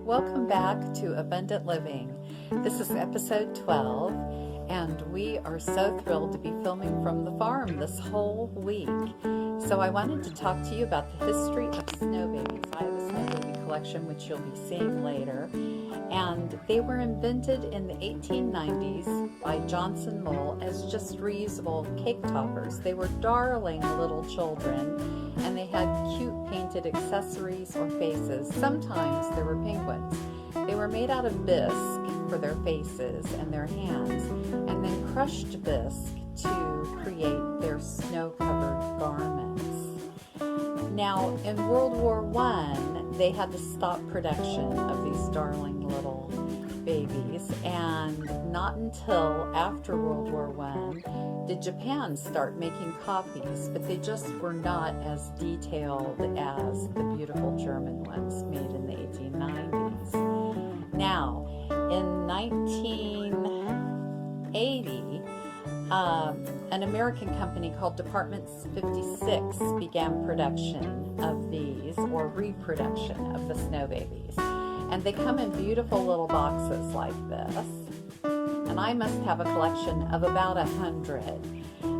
Welcome back to Abundant Living. This is episode 12, and we are so thrilled to be filming from the farm this whole week. So I wanted to talk to you about the history of snow babies. I have a snow baby collection, which you'll be seeing later, and they were invented in the 1890s by Johnson Mole as just reusable cake toppers. They were darling little children, and they had cute painted accessories or faces. Sometimes there were penguins. They were made out of bisque for their faces and their hands, and then crushed bisque to create their snow-covered garments. Now, in World War I, they had to stop production of these darling little babies, and not until after World War I did Japan start making copies, but they just were not as detailed as the beautiful German ones made in the 1890s. Now, in 1980, an American company called Department 56 began production of these, or reproduction of the snow babies. And they come in beautiful little boxes like this. And I must have a collection of about 100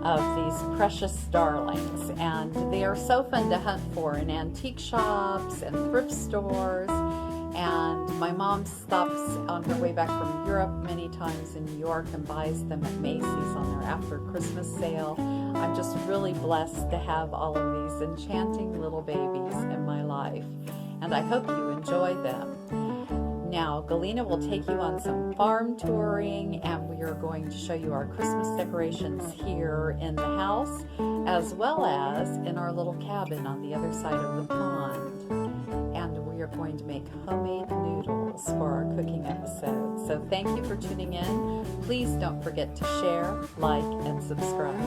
of these precious darlings. And they are so fun to hunt for in antique shops and thrift stores. And my mom stops on her way back from Europe many times in New York and buys them at Macy's on their after Christmas sale. I'm just really blessed to have all of these enchanting little babies in my life, and I hope you enjoy them. Now, Galena will take you on some farm touring, and we are going to show you our Christmas decorations here in the house, as well as in our little cabin on the other side of the pond. And we are going to make homemade noodles for our cooking episode. So thank you for tuning in. Please don't forget to share, like, and subscribe.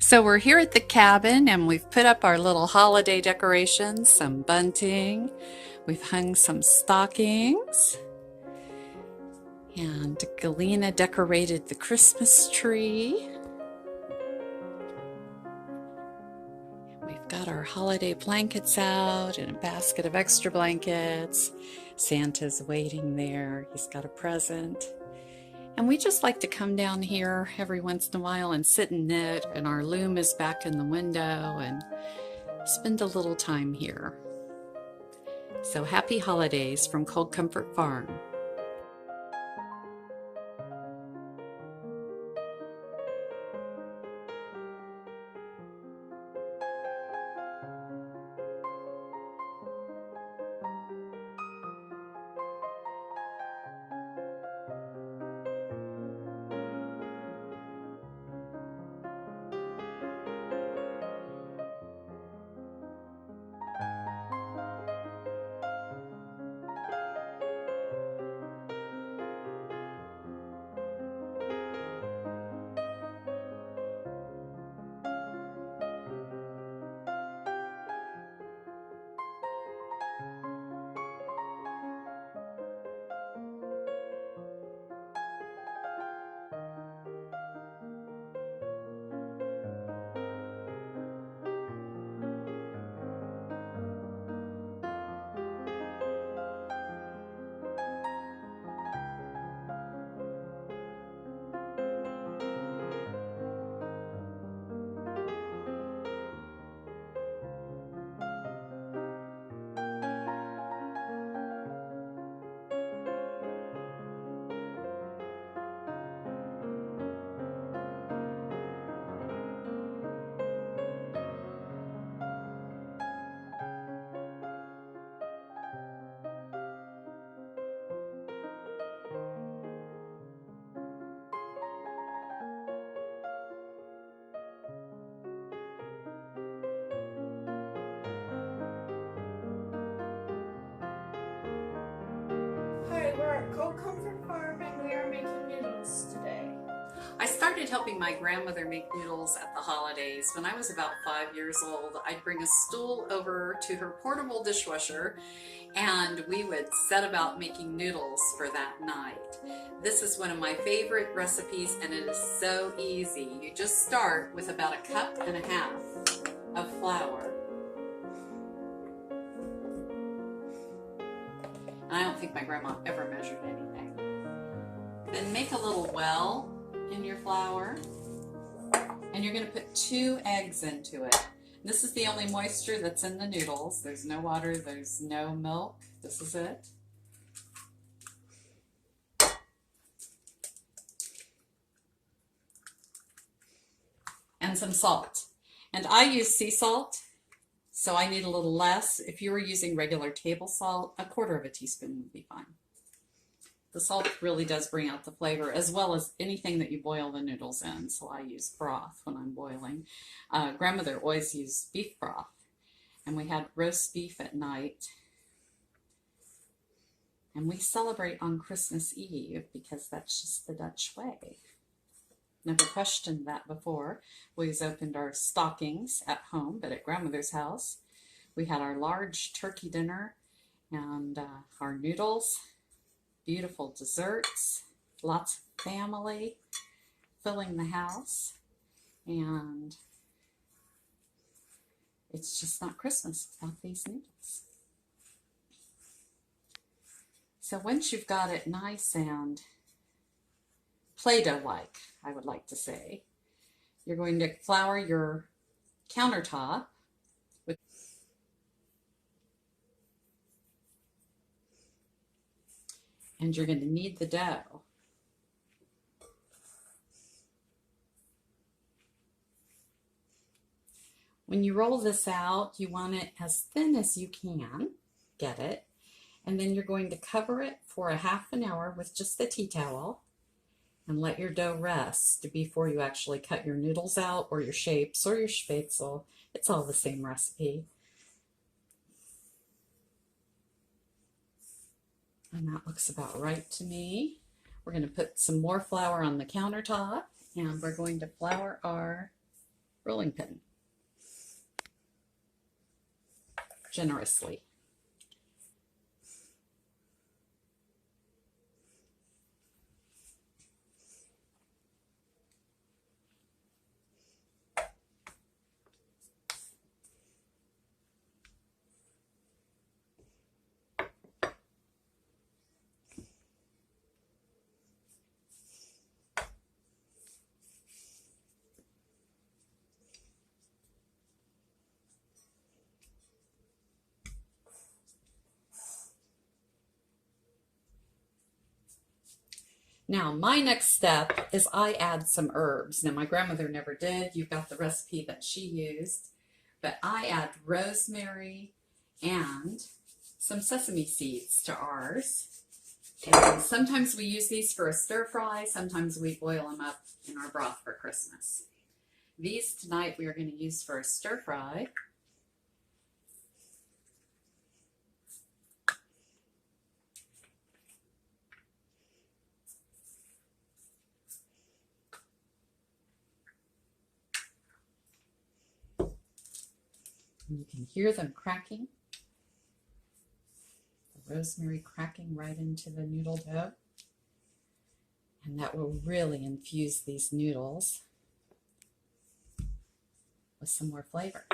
So we're here at the cabin, and we've put up our little holiday decorations, some bunting. We've hung some stockings. And Galena decorated the Christmas tree. We've got our holiday blankets out and a basket of extra blankets. Santa's waiting there. He's got a present. And we just like to come down here every once in a while and sit and knit, and our loom is back in the window, and spend a little time here. So happy holidays from Cold Comfort Farm. Hi, we're at Cold Comfort Farm and we are making noodles today. I started helping my grandmother make noodles at the holidays. When I was about 5 years old, I'd bring a stool over to her portable dishwasher and we would set about making noodles for that night. This is one of my favorite recipes and it is so easy. You just start with about 1.5 cups of flour. And I don't think my grandma ever measured anything. Then make a little well in your flour, and you're going to put 2 eggs into it. This is the only moisture that's in the noodles. There's no water, there's no milk. This is it. And some salt. And I use sea salt, so I need a little less. If you were using regular table salt, 1/4 teaspoon would be fine. The salt really does bring out the flavor, as well as anything that you boil the noodles in. So I use broth when I'm boiling. Grandmother always used beef broth. And we had roast beef at night. And we celebrate on Christmas Eve because that's just the Dutch way. Never questioned that before. We always opened our stockings at home, but at grandmother's house, we had our large turkey dinner and our noodles. Beautiful desserts, lots of family filling the house, and it's just not Christmas without these noodles. So once you've got it nice and Play-Doh-like, I would like to say, you're going to flour your countertop with and you're going to knead the dough. When you roll this out, you want it as thin as you can get it, and then you're going to cover it for 1/2 hour with just the tea towel and let your dough rest before you actually cut your noodles out or your shapes or your spätzle. It's all the same recipe. And that looks about right to me. We're going to put some more flour on the countertop, and we're going to flour our rolling pin generously. Now, my next step is I add some herbs. Now, my grandmother never did. You've got the recipe that she used. But I add rosemary and some sesame seeds to ours. And sometimes we use these for a stir fry. Sometimes we boil them up in our broth for Christmas. These tonight we are going to use for a stir fry. And you can hear them cracking. The rosemary cracking right into the noodle dough. And that will really infuse these noodles with some more flavor.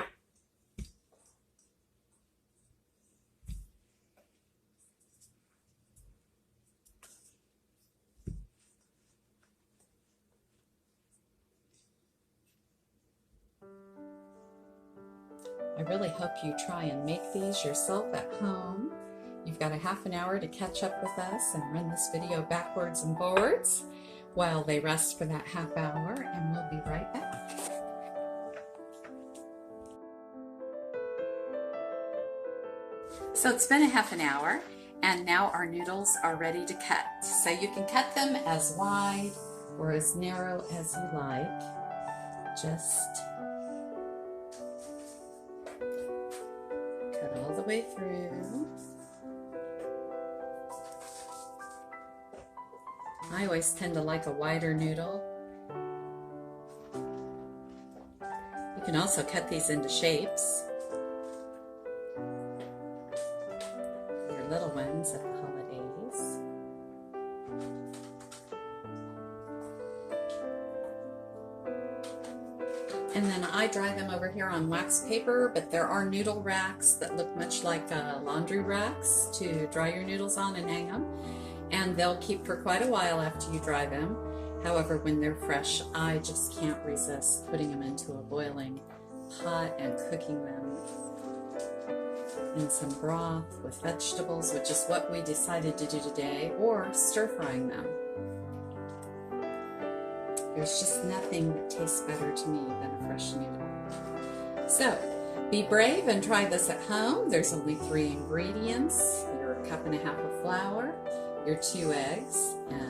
I really hope you try and make these yourself at home. You've got 1/2 hour to catch up with us and run this video backwards and forwards while they rest for that 1/2 hour, and we'll be right back. So it's been 1/2 hour, and now our noodles are ready to cut. So you can cut them as wide or as narrow as you like. Just cut all the way through. I always tend to like a wider noodle can also cut these into shapes. Your little ones at the holidays. And then I dry them over here on wax paper, but there are noodle racks that look much like laundry racks to dry your noodles on and hang them. And they'll keep for quite a while after you dry them. However, when they're fresh, I just can't resist putting them into a boiling pot and cooking them in some broth with vegetables, which is what we decided to do today, or stir frying them. There's just nothing that tastes better to me than a fresh noodle. So, be brave and try this at home. There's only 3 ingredients. Your 1.5 cups of flour, your 2 eggs, and